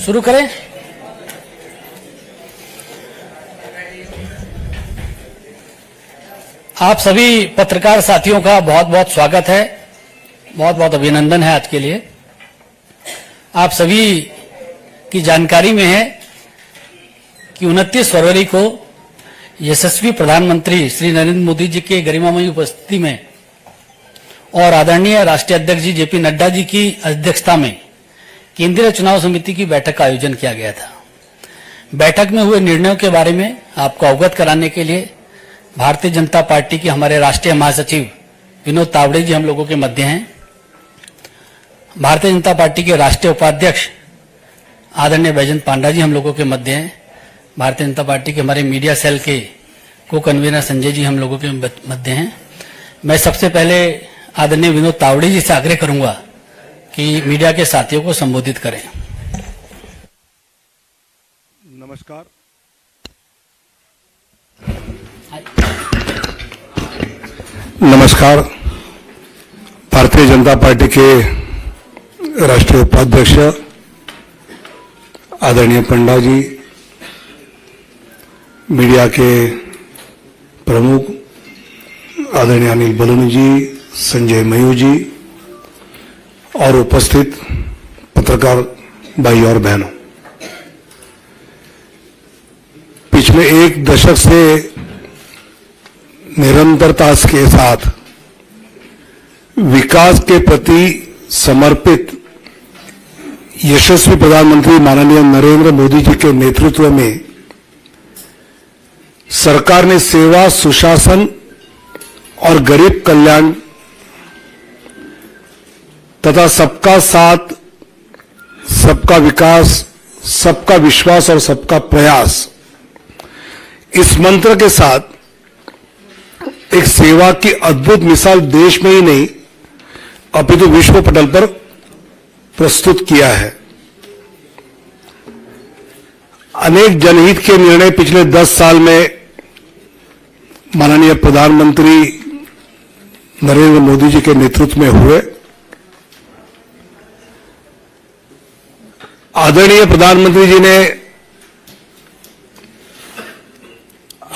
शुरू करें। आप सभी पत्रकार साथियों का बहुत बहुत स्वागत है, बहुत बहुत अभिनंदन है आज के लिए। आप सभी की जानकारी में है कि 29 फरवरी को यशस्वी प्रधानमंत्री श्री नरेंद्र मोदी जी के गरिमामयी उपस्थिति में और आदरणीय राष्ट्रीय अध्यक्ष जी जेपी नड्डा जी की अध्यक्षता में केंद्रीय चुनाव समिति की बैठक का आयोजन किया गया था। बैठक में हुए निर्णयों के बारे में आपको अवगत कराने के लिए भारतीय जनता पार्टी के हमारे राष्ट्रीय महासचिव विनोद तावड़े जी हम लोगों के मध्य हैं। भारतीय जनता पार्टी के राष्ट्रीय उपाध्यक्ष आदरणीय बैजयंत पांडा जी हम लोगों के मध्य हैं। भारतीय जनता पार्टी के हमारे मीडिया सेल के को कन्वीनर संजय जी हम लोगों के मध्य हैं। मैं सबसे पहले आदरणीय विनोद तावड़े जी से आग्रह करूंगा कि मीडिया के साथियों को संबोधित करें। नमस्कार। नमस्कार। भारतीय जनता पार्टी के राष्ट्रीय उपाध्यक्ष आदरणीय पंडा जी, मीडिया के प्रमुख आदरणीय अनिल बलूनी जी, संजय मयूर जी और उपस्थित पत्रकार भाई और बहनों, पिछले एक दशक से निरंतरता के साथ विकास के प्रति समर्पित यशस्वी प्रधानमंत्री माननीय नरेंद्र मोदी जी के नेतृत्व में सरकार ने सेवा, सुशासन और गरीब कल्याण तथा सबका साथ, सबका विकास, सबका विश्वास और सबका प्रयास, इस मंत्र के साथ एक सेवा की अद्भुत मिसाल देश में ही नहीं अपितु विश्व पटल पर प्रस्तुत किया है। अनेक जनहित के निर्णय पिछले 10 साल में माननीय प्रधानमंत्री नरेंद्र मोदी जी के नेतृत्व में हुए। आदरणीय प्रधानमंत्री जी ने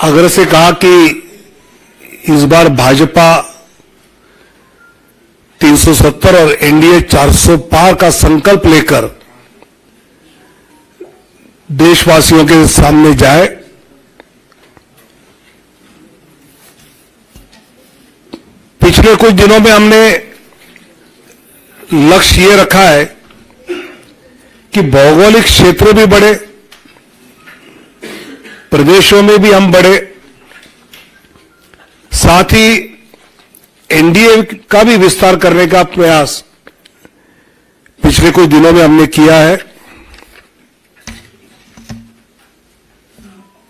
आग्रह से कहा कि इस बार भाजपा 370 और एनडीए 400 पार का संकल्प लेकर देशवासियों के सामने जाए। पिछले कुछ दिनों में हमने लक्ष्य ये रखा है कि भौगोलिक क्षेत्र भी बढ़े, प्रदेशों में भी हम बढ़े, साथ ही एनडीए का भी विस्तार करने का प्रयास पिछले कुछ दिनों में हमने किया है।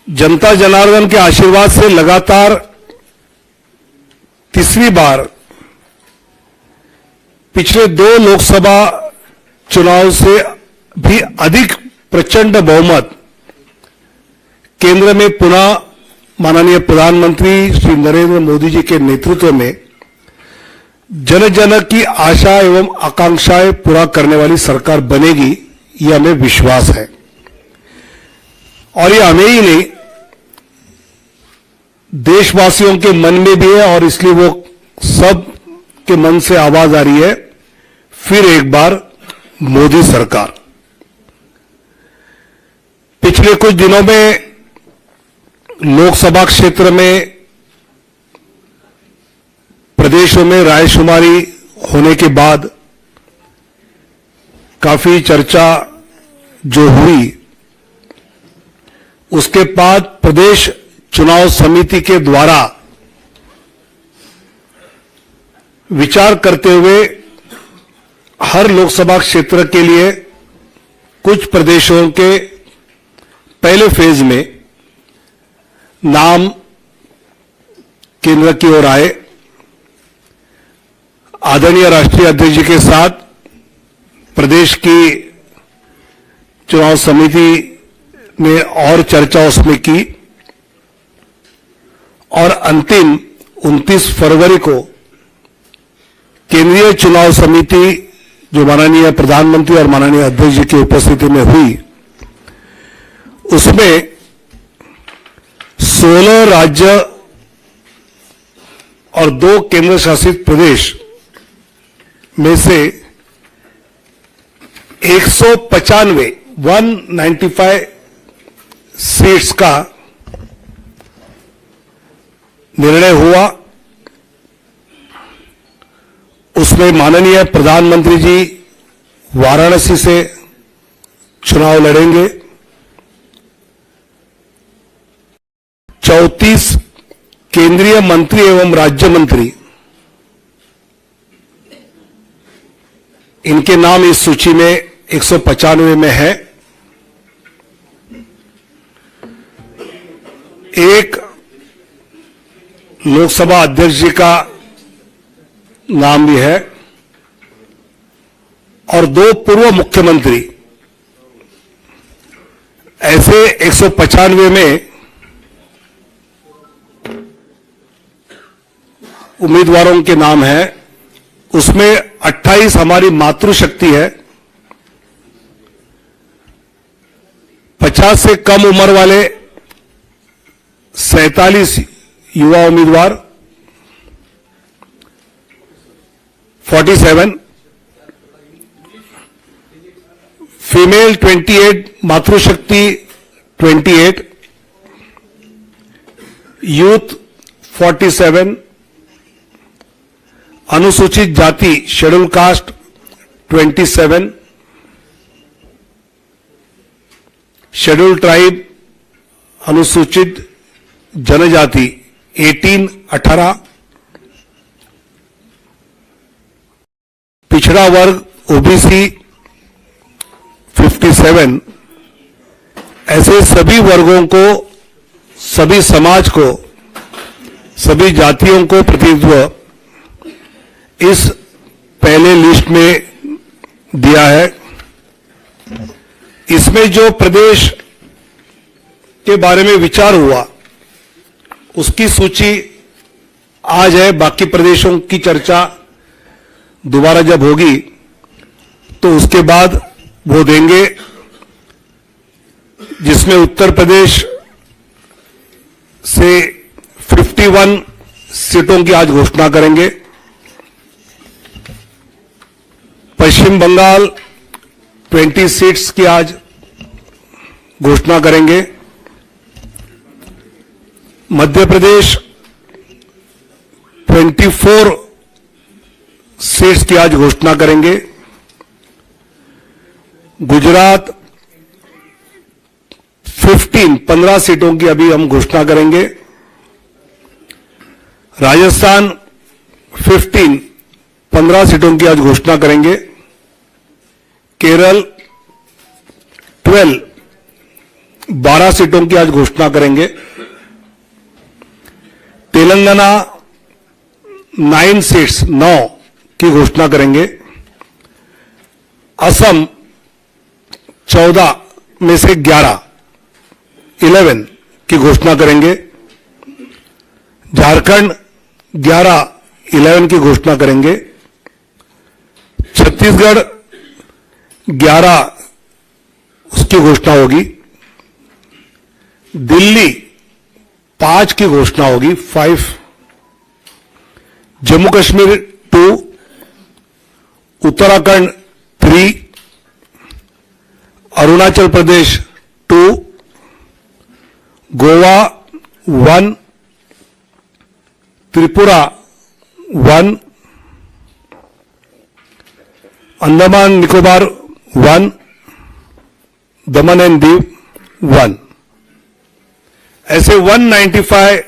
जनता जनार्दन के आशीर्वाद से लगातार तीसरी बार पिछले 2 लोकसभा चुनाव से भी अधिक प्रचंड बहुमत केंद्र में पुनः माननीय प्रधानमंत्री श्री नरेंद्र मोदी जी के नेतृत्व में जन जन की आशा एवं आकांक्षाएं पूरा करने वाली सरकार बनेगी, ये हमें विश्वास है। और ये हमें ही नहीं, देशवासियों के मन में भी है और इसलिए वो सब के मन से आवाज आ रही है, फिर एक बार मोदी सरकार। पिछले कुछ दिनों में लोकसभा क्षेत्र में प्रदेशों में रायशुमारी होने के बाद काफी चर्चा जो हुई, उसके बाद प्रदेश चुनाव समिति के द्वारा विचार करते हुए हर लोकसभा क्षेत्र के लिए कुछ प्रदेशों के पहले फेज में नाम केंद्र की ओर आए। आदरणीय राष्ट्रीय अध्यक्ष जी के साथ प्रदेश की चुनाव समिति ने और चर्चा उसमें की और अंतिम 29 फरवरी को केंद्रीय चुनाव समिति जो माननीय प्रधानमंत्री और माननीय अध्यक्ष जी की उपस्थिति में हुई, उसमें 16 राज्य और 2 केंद्र शासित प्रदेश में से 195 सीट्स का निर्णय हुआ। उसमें माननीय प्रधानमंत्री जी वाराणसी से चुनाव लड़ेंगे। 34 केंद्रीय मंत्री एवं राज्य मंत्री, इनके नाम इस सूची में 195 में है। एक लोकसभा अध्यक्ष जी का नाम भी है और 2 पूर्व मुख्यमंत्री। ऐसे 195 में उम्मीदवारों के नाम हैं। उसमें 28 हमारी मातृशक्ति है। 50 से कम उम्र वाले 47 युवा उम्मीदवार, 47 फीमेल 28, मातृशक्ति 28, यूथ 47, अनुसूचित जाति शेड्यूल कास्ट 27, शेड्यूल ट्राइब अनुसूचित जनजाति 18, पिछड़ा वर्ग ओबीसी 57। ऐसे सभी वर्गों को, सभी समाज को, सभी जातियों को प्रतिनिधित्व इस पहले लिस्ट में दिया है। इसमें जो प्रदेश के बारे में विचार हुआ उसकी सूची आज है। बाकी प्रदेशों की चर्चा दोबारा जब होगी तो उसके बाद वो देंगे, जिसमें उत्तर प्रदेश से 51 सीटों की आज घोषणा करेंगे। पश्चिम बंगाल 20 सीट्स की आज घोषणा करेंगे। मध्य प्रदेश 24 सीट्स की आज घोषणा करेंगे। गुजरात 15 सीटों की अभी हम घोषणा करेंगे। राजस्थान 15 सीटों की आज घोषणा करेंगे। केरल 12 सीटों की आज घोषणा करेंगे। तेलंगाना 9 सीट्स 9 की घोषणा करेंगे। असम 14 में से 11 की घोषणा करेंगे। झारखंड 11 की घोषणा करेंगे। छत्तीसगढ़ 11 उसकी घोषणा होगी। दिल्ली 5 की घोषणा होगी, 5। जम्मू कश्मीर 2, उत्तराखंड 3, अरुणाचल प्रदेश 2, गोवा 1, त्रिपुरा 1, अंडमान निकोबार 1, दमन एंड दीव 1। ऐसे 195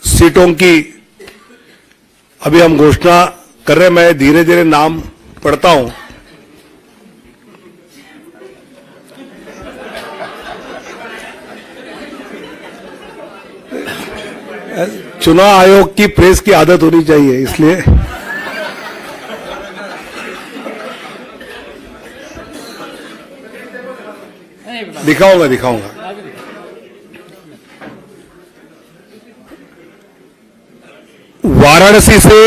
सीटों की अभी हम घोषणा कर रहे हैं। मैं धीरे धीरे नाम पढ़ता हूं। चुनाव आयोग की प्रेस की आदत होनी चाहिए, इसलिए दिखाऊंगा। वाराणसी से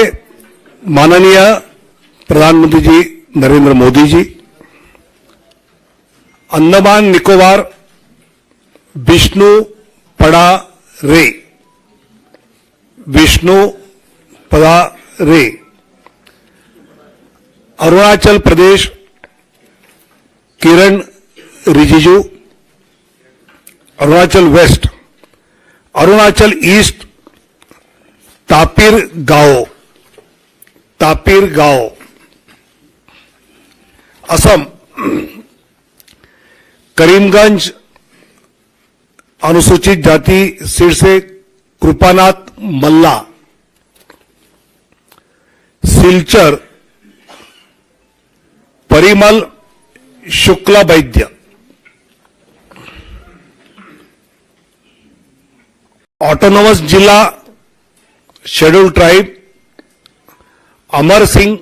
माननीय प्रधानमंत्री जी नरेंद्र मोदी जी, अंडमान निकोबार विष्णु पड़ा रे, विष्णु पड़ा रे। अरुणाचल प्रदेश किरण रिजिजू, अरुणाचल वेस्ट, अरुणाचल ईस्ट तापिर गाओ, तापिर गाओ। असम करीमगंज अनुसूचित जाति सीट से कृपानाथ मल्ला, सिलचर परिमल शुक्ला वैद्य, ऑटोनोमस जिला शेड्यूल ट्राइब अमर सिंह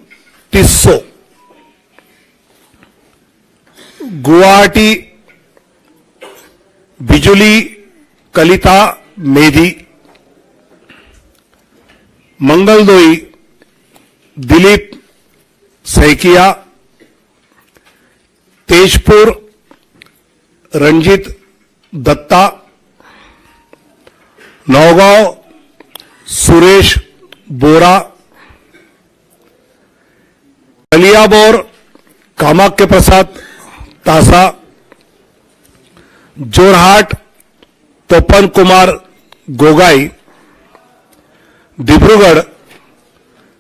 टिस्सो, गुवाहाटी बिजुली कलिता मेधी, मंगलदोई दिलीप सैकिया, तेजपुर रंजीत दत्ता, नौगांव सुरेश बोरा, कलियाबोर कामाख्य प्रसाद तासा, जोरहाट तोपन कुमार गोगाई, डिब्रूगढ़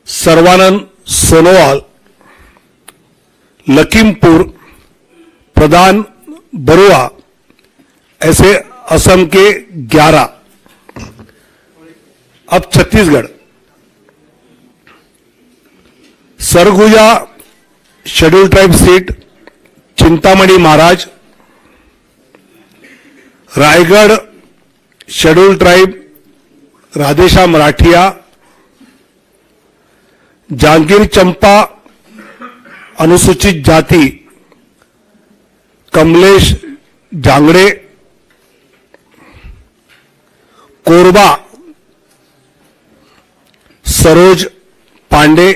सर्वानंद सोनोवाल, लखीमपुर प्रधान बरुआ। ऐसे असम के 11। अब Chhattisgarh Surguja schedule tribe seat Chintamani Maharaj, Raigarh schedule tribe Radheshyam Rathia, Janjgir Champa अनुसूचित जाति Kamlesh Jangde, Korba Saroj Pandey,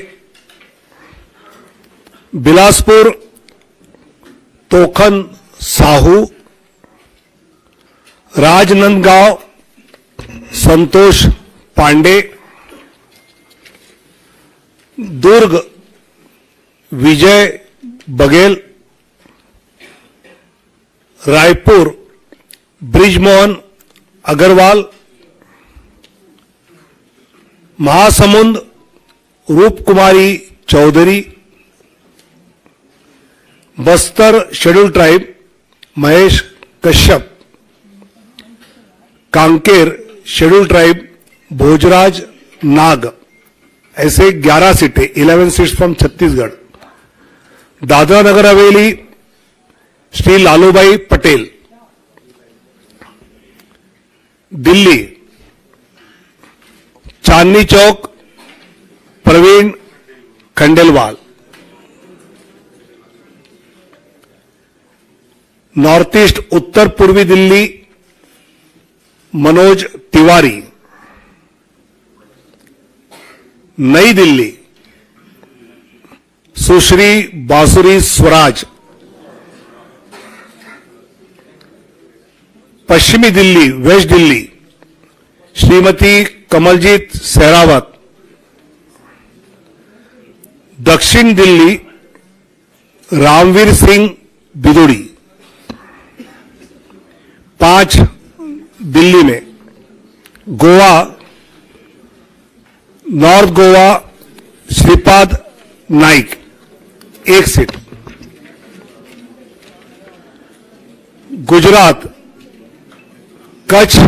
Bilaspur Tokhan Sahu, Rajnandgaon Santosh Pandey, Durg Vijay Baghel, Raipur Brijmohan Agrawal, Mahasamund Roopkumari Chaudhary, Bastar schedule tribe Mahesh Kashyap, Kanker schedule tribe Bhojraj Nag. ऐसे 11 सीटें, 11 seats from Chhattisgarh. Dadra Nagar Haveli Shri Lalubhai Patel, Delhi Chandni Chowk Praveen Khandelwal, north east उत्तर पूर्वी दिल्ली मनोज तिवारी, नई दिल्ली सुश्री बांसुरी स्वराज, पश्चिमी दिल्ली वेस्ट दिल्ली श्रीमती कमलजीत सहरावत, दक्षिण दिल्ली रामवीर सिंह बिदुड़ी। 5 दिल्ली में गोवा नॉर्थ गोवा श्रीपाद नाइक 1 सीट, गुजरात कच्छ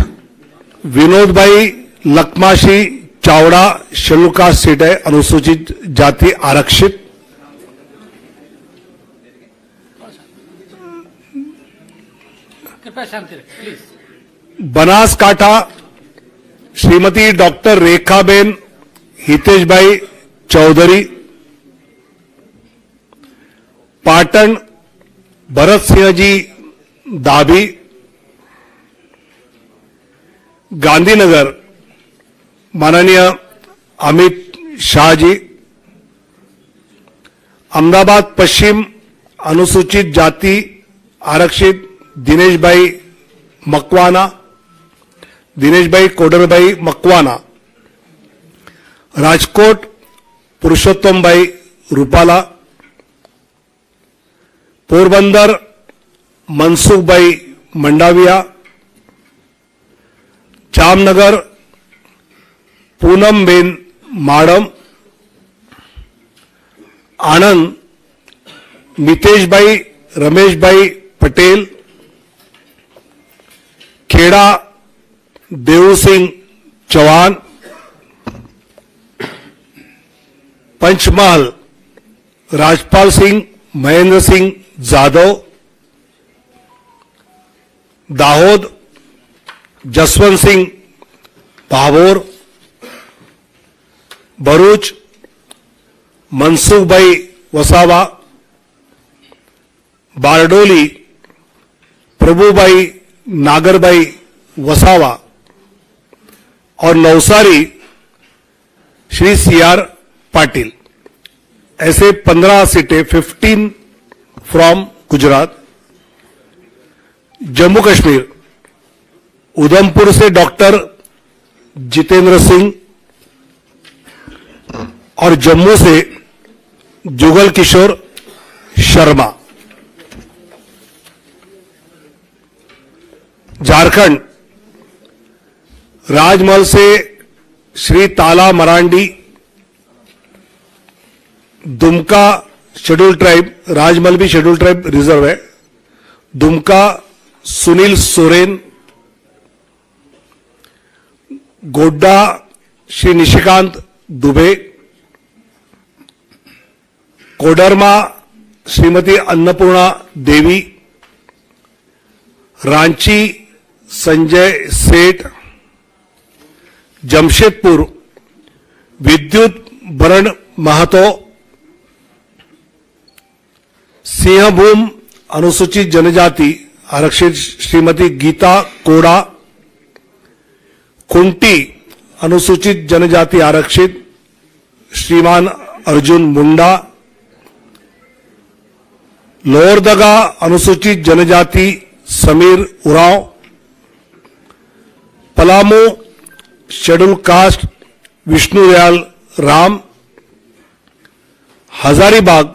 विनोद भाई लखमाशी चावड़ा शेड्यूल कास्ट सीट है, अनुसूचित जाति आरक्षित। कृपया शांति रखें प्लीज। बनासकांठा श्रीमती डॉक्टर रेखाबेन हितेश भाई चौधरी, पाटन भरत सिंह जी दाभी, गांधीनगर माननीय अमित शाह जी, अहमदाबाद पश्चिम अनुसूचित जाति आरक्षित दिनेश भाई मकवाना, दिनेशभाई कोडरभाई मकवाना, राजकोट पुरुषोत्तमभाई रूपाला, पोरबंदर मनसुखभाई मंडाविया, जामनगर पूनमबेन माडम, आनंद मितेशभाई रमेशभाई पटेल, खेड़ा देवसिंह चौहान, पंचमहल राजपाल सिंह महेंद्र सिंह जाधव, दाहोद जसवंत सिंह भाभोर, भरूच मनसुखभाई वसावा, बारडोली प्रभुभाई नागरभाई वसावा और नवसारी श्री सीआर पाटिल। ऐसे 15 सीटें, 15 फ्रॉम गुजरात। जम्मू कश्मीर उधमपुर से डॉक्टर जितेंद्र सिंह और जम्मू से जुगल किशोर शर्मा। झारखंड राजमहल से श्री ताला मरांडी, दुमका शेड्यूल ट्राइब, राजमहल भी शेड्यूल ट्राइब रिजर्व है, दुमका सुनील सोरेन, गोड्डा श्री निशिकांत दुबे, कोडरमा श्रीमती अन्नपूर्णा देवी, रांची संजय सेठ, जमशेदपुर विद्युत बरण महतो, सिंहभूम अनुसूचित जनजाति आरक्षित श्रीमती गीता कोड़ा, कुंटी अनुसूचित जनजाति आरक्षित श्रीमान अर्जुन मुंडा, लोहरदगा अनुसूचित जनजाति समीर उरांव, पलामू शेड्यूल कास्ट विष्णुदयाल राम, हजारीबाग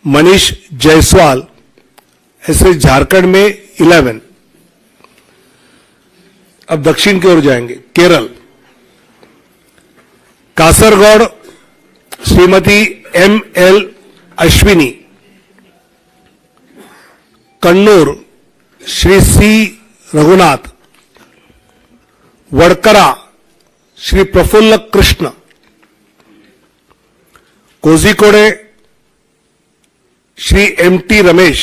मनीष जायसवाल। ऐसे झारखंड में 11। अब दक्षिण की ओर जाएंगे। Kerala Kasaragod Shrimati ML. Ashwini, Kannur Shri C Raghunath, Vadakara Shri Praful Krishna, Kozhikode Shri MT. Ramesh,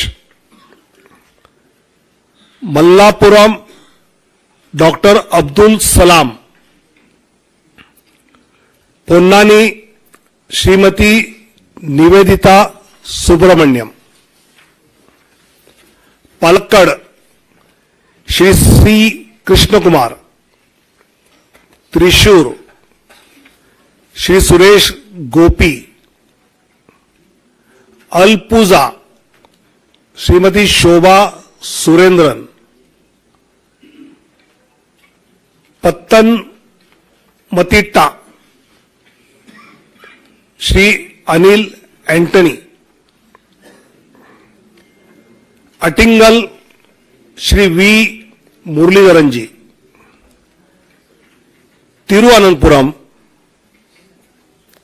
Malappuram doctor Abdul Salam, Ponnani Shrimati Nivedita Subramaniam, Palakkad Shri C Krishna Kumar, Thrissur Shri Suresh Gopi, Alappuzha Shrimati Shobha Surendran, Pathanamthitta Shri Anil Antony, Attingal Shri V Muraleedharan ji, Thiruvananthapuram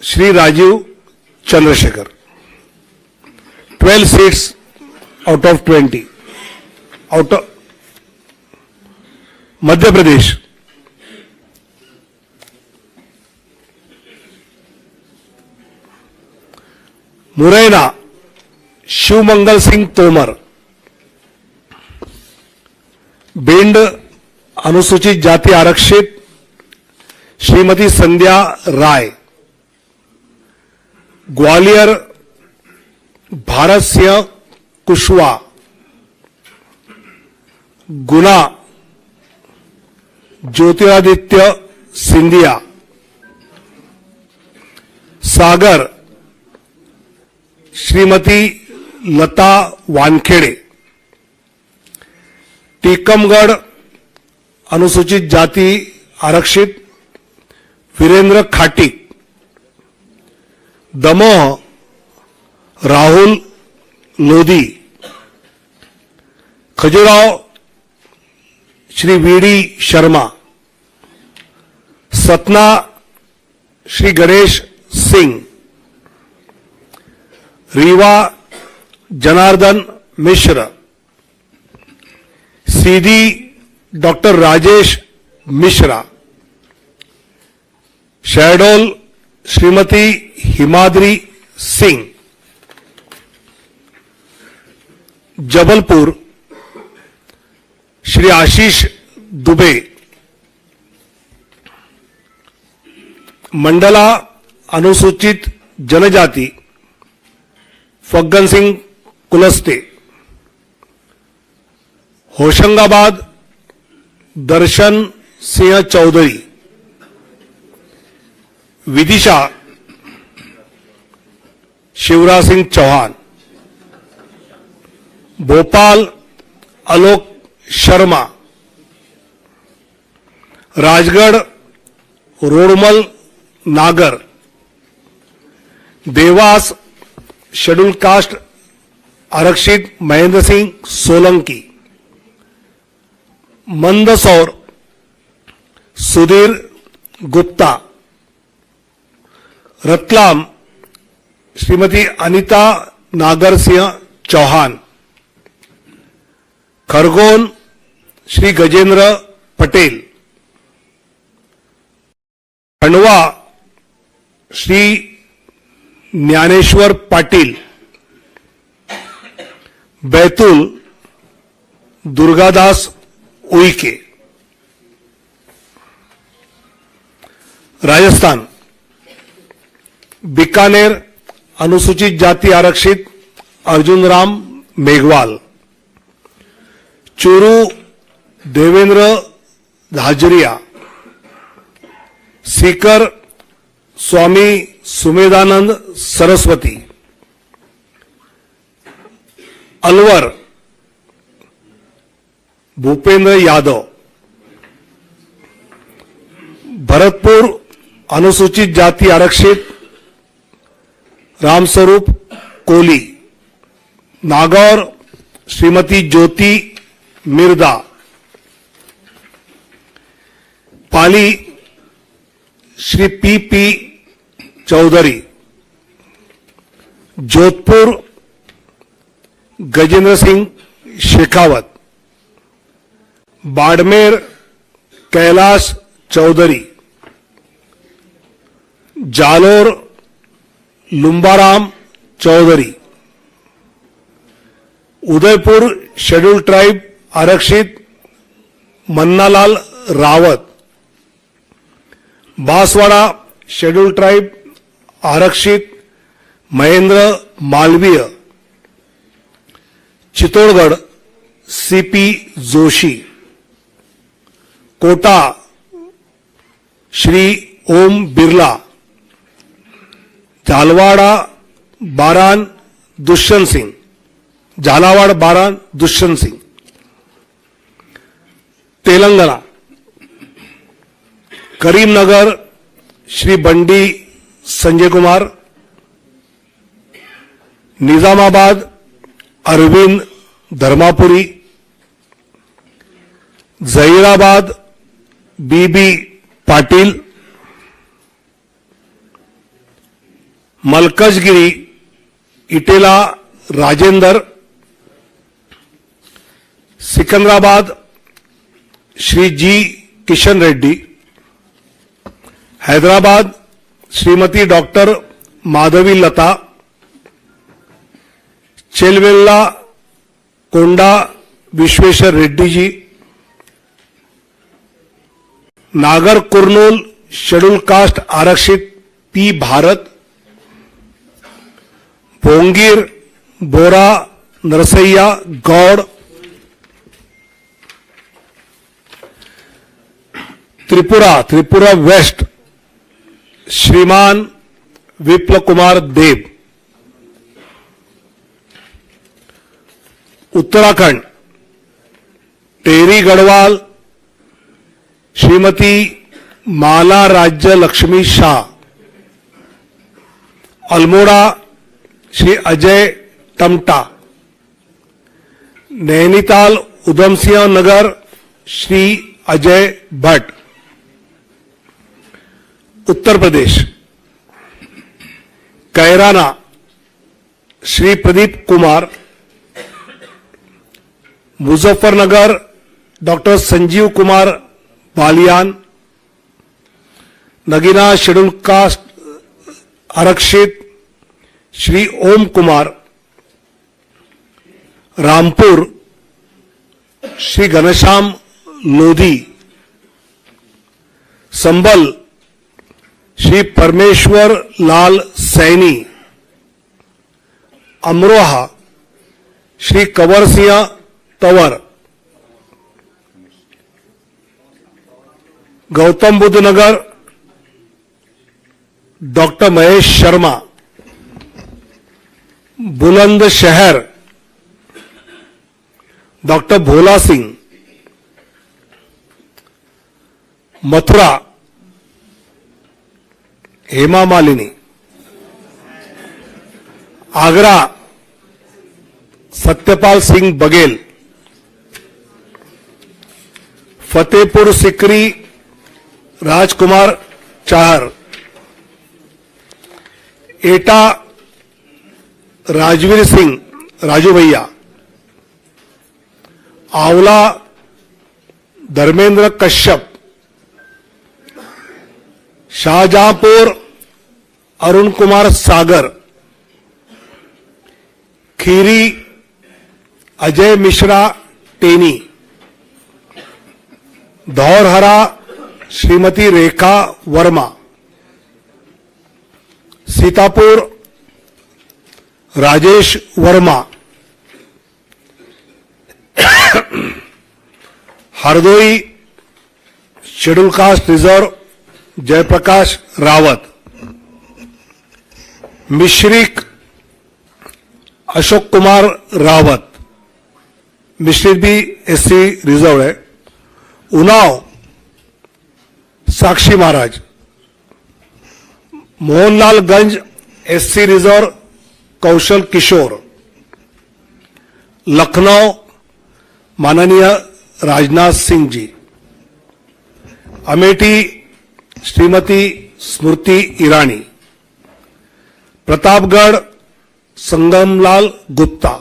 Shri Rajeev Chandrasekhar. 12 seats out of 20। Out of Madhya Pradesh Morena Shivmangal Singh Tomar, Bhind अनुसूचित जाति आरक्षित श्रीमती संध्या राय, ग्वालियर भारत सिंह कुशवाहा, गुना ज्योतिरादित्य सिंधिया, सागर श्रीमती लता वानखेड़े, टीकमगढ़ अनुसूचित जाति आरक्षित वीरेंद्र खाटिक, दमोह राहुल लोधी, खजुराहो श्री वीडी शर्मा, सतना श्री गणेश सिंह, रीवा जनार्दन मिश्र, सीधी डॉक्टर राजेश मिश्रा, शहडोल श्रीमती हिमाद्री सिंह, जबलपुर श्री आशीष दुबे, मंडला अनुसूचित जनजाति फग्गन सिंह कुलस्ते, होशंगाबाद दर्शन सिंह चौधरी, विदिशा शिवराज सिंह चौहान, भोपाल आलोक शर्मा, राजगढ़ रोडमल नागर, देवास शेड्यूल कास्ट आरक्षित महेंद्र सिंह सोलंकी, मंदसौर सुधीर गुप्ता, रतलाम श्रीमती अनिता नागर सिंह चौहान, खरगोन श्री गजेंद्र पटेल, खंडवा श्री ज्ञानेश्वर पाटिल, बैतूल दुर्गादास उइके, राजस्थान बीकानेर अनुसूचित जाति आरक्षित अर्जुन राम मेघवाल, चूरू देवेंद्र धाजरिया, सीकर स्वामी सुमेधानंद सरस्वती, अलवर भूपेंद्र यादव, भरतपुर अनुसूचित जाति आरक्षित Ramswaroop Koli, Nagaur Shrimati Jyoti Mirdha, Pali Shri P Chaudhary, Jodhpur Gajendra Singh Shekhawat, Barmer Kailash Chaudhary, Jalore Lumbaram Chaudhary, Udaipur schedule tribe आरक्षित मन्नालाल रावत, बांसवाड़ा शेड्यूल ट्राइब आरक्षित Mahendra Malviya, Chittorgarh CP Joshi, Kota Shri Om Birla, Jhalawar Baran Dushyant Singh, Jhalawar Baran Dushyant Singh, Telangana Karimnagar Shri Bandi Sanjay Kumar, Nizamabad Arvind Dharmapuri, Zahirabad BB Patil, Malkajgiri Etela Rajender, Secunderabad Shri G Kishan Reddy, Hyderabad Shrimati doctor Madhavi लता, चेलवेल्ला कोंडा विश्वेश्वर रेड्डी जी, नागर कुर्नूल शेड्यूल कास्ट आरक्षित पी भारत, भोंगीर बोरा नरसैया गौड़, त्रिपुरा वेस्ट श्रीमान विप्ल कुमार देव, उत्तराखंड टेरी Garhwal Shrimati Mala Rajya Lakshmi Shah, Almora Shri Ajay Tamta, Nainital Udham Singh Nagar Shri Ajay Bhatt, Uttar Pradesh Kairana Shri Pradeep Kumar, Muzaffarnagar doctor Sanjeev Kumar Balyan, Nagina schedule caste आरक्षित श्री ओम Kumar, Rampur Shri Ghanshyam Lodhi, Sambhal Shri Parmeshwar Lal Saini, Amroha Shri Kanwar Singh Tanwar, Gautam Buddha Nagar doctor Mahesh Sharma, Bulandshahr doctor Bhola Singh, Mathura Hema Malini, Agra Satyapal Singh Baghel, Fatehpur Sikri Rajkumar Chahar, Etah Rajveer Singh Raju Bhaiya, Aonla Dharmendra Kashyap, Shahjahanpur Arun Kumar Sagar, Kheri Ajay Mishra Teni, Dhaurahra Shrimati Rekha Verma, Sitapur Rajesh Verma, Hardoi schedule caste reserve Jaiprakash Rawat, Misrikh Ashok Kumar Rawat, Misrikh भी एससी रिजर्व है, उन्नाव साक्षी महाराज, मोहनलालगंज एससी रिजर्व कौशल किशोर, लखनऊ माननीय राजनाथ सिंह जी, अमेठी श्रीमती स्मृति ईरानी, प्रतापगढ़ संगमलाल गुप्ता,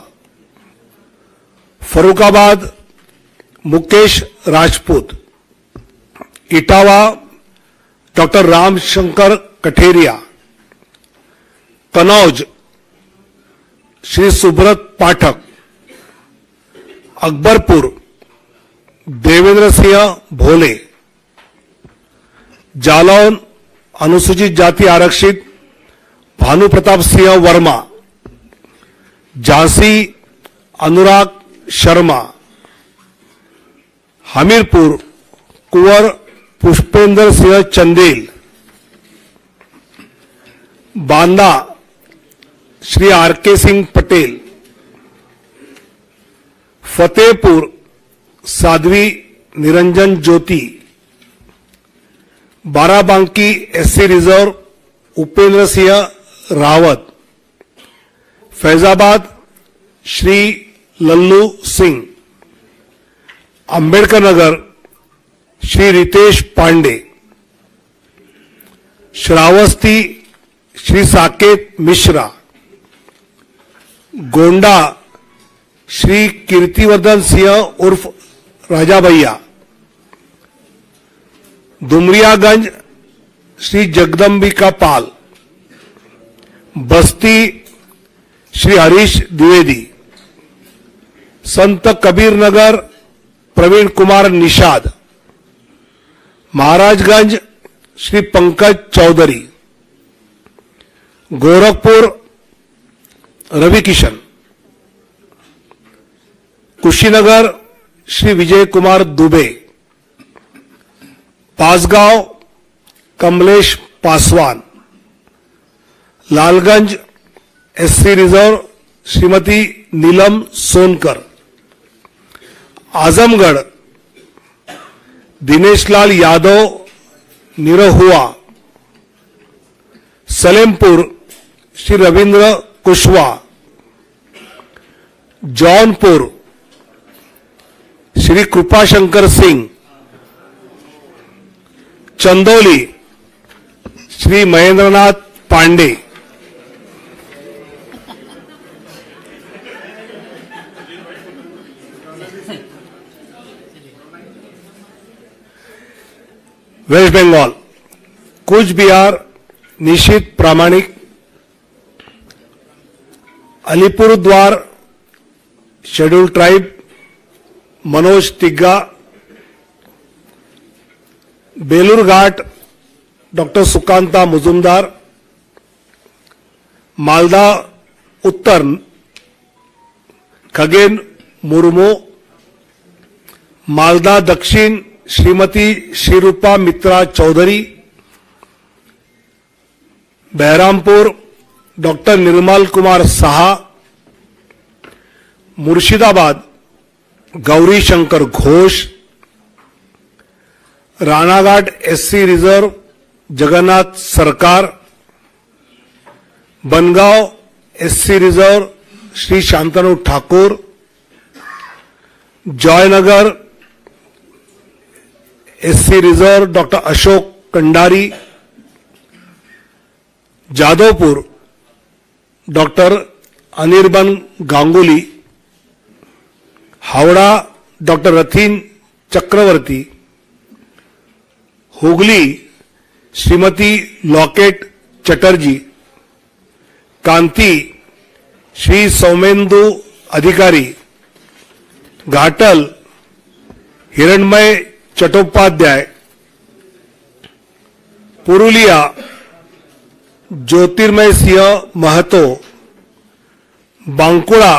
फरुखाबाद मुकेश राजपूत, इटावा डॉक्टर रामशंकर कठेरिया, कनौज श्री सुब्रत पाठक, अकबरपुर देवेंद्र सिंह भोले, जालौन अनुसूचित जाति आरक्षित भानु प्रताप सिंह वर्मा, झांसी अनुराग शर्मा, हमीरपुर कुंवर Pushpendra Singh Chandel, Banda Shri R K. Singh Patel, Fatehpur Sadhvi Niranjan Jyoti, Barabanki SC reserve Upendra Singh Rawat, Faizabad Shri Lallu Singh, Ambedkar Nagar Shri Ritesh Pandey, Shravasti Shri Saket Mishra, Gonda Shri Kirtivardhan Singh उर्फ राजा भैया, दुमरियागंज श्री जगदम्बिका पाल, बस्ती Shri Harish Dwivedi, Sant Kabir Nagar Praveen Kumar Nishad, Maharajganj Shri Pankaj Chaudhary, Gorakhpur Ravi Kishan, Kushinagar Shri Vijay Kumar Dubey, Bansgaon Kamlesh Paswan, Lalganj SC reserve Shrimati Neelam Sonkar, Azamgarh Dineshlal Yadav Nirahua, Salempur Shri Ravindra Kushwaha, Jaunpur Shri Kripashankar Singh, Chandauli Shri Mahendranath Pandey, west Bengal Cooch Behar Nisith Pramanik, Alipurduar schedule tribe Manoj Tigga, Balurghat doctor Sukanta Majumdar, Malda Uttar Khagen Murmu, Malda Dakshin Shrimati Sreerupa मित्रा Chaudhary, Baharampur doctor Nirmal Kumar Saha, Murshidabad Gauri Shankar Ghosh, Ranaghat SC reserve Jagannath Sarkar, Bangaon SC reserve Shri Shantanu Thakur, Jaynagar SC reserve doctor Ashok Kandari, Jadavpur doctor Anirban Ganguly, Howrah doctor Rathin Chakraborty, Hooghly Shrimati Locket Chatterjee, Kanthi Shri Soumendu Adhikari, Ghatal हिरणमय चट्टोपाध्याय, पुरुलिया ज्योतिर्मय सिंह महतो, बांकुड़ा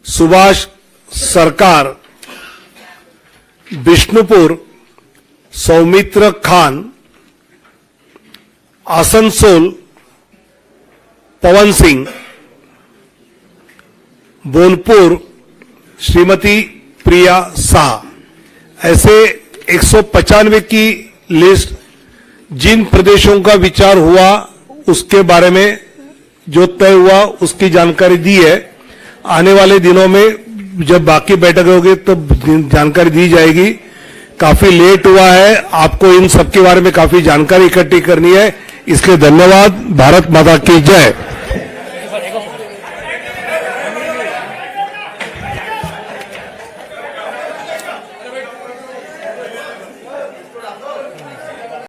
सुभाष सरकार, बिष्णुपुर सौमित्र खान, आसनसोल पवन सिंह, बोलपुर श्रीमती प्रिया शाह। ऐसे 195 की लिस्ट जिन प्रदेशों का विचार हुआ उसके बारे में जो तय हुआ उसकी जानकारी दी है। आने वाले दिनों में जब बाकी बैठक होगी तो जानकारी दी जाएगी। काफी लेट हुआ है, आपको इन सब के बारे में काफी जानकारी इकट्ठी करनी है, इसके धन्यवाद। भारत माता की जय।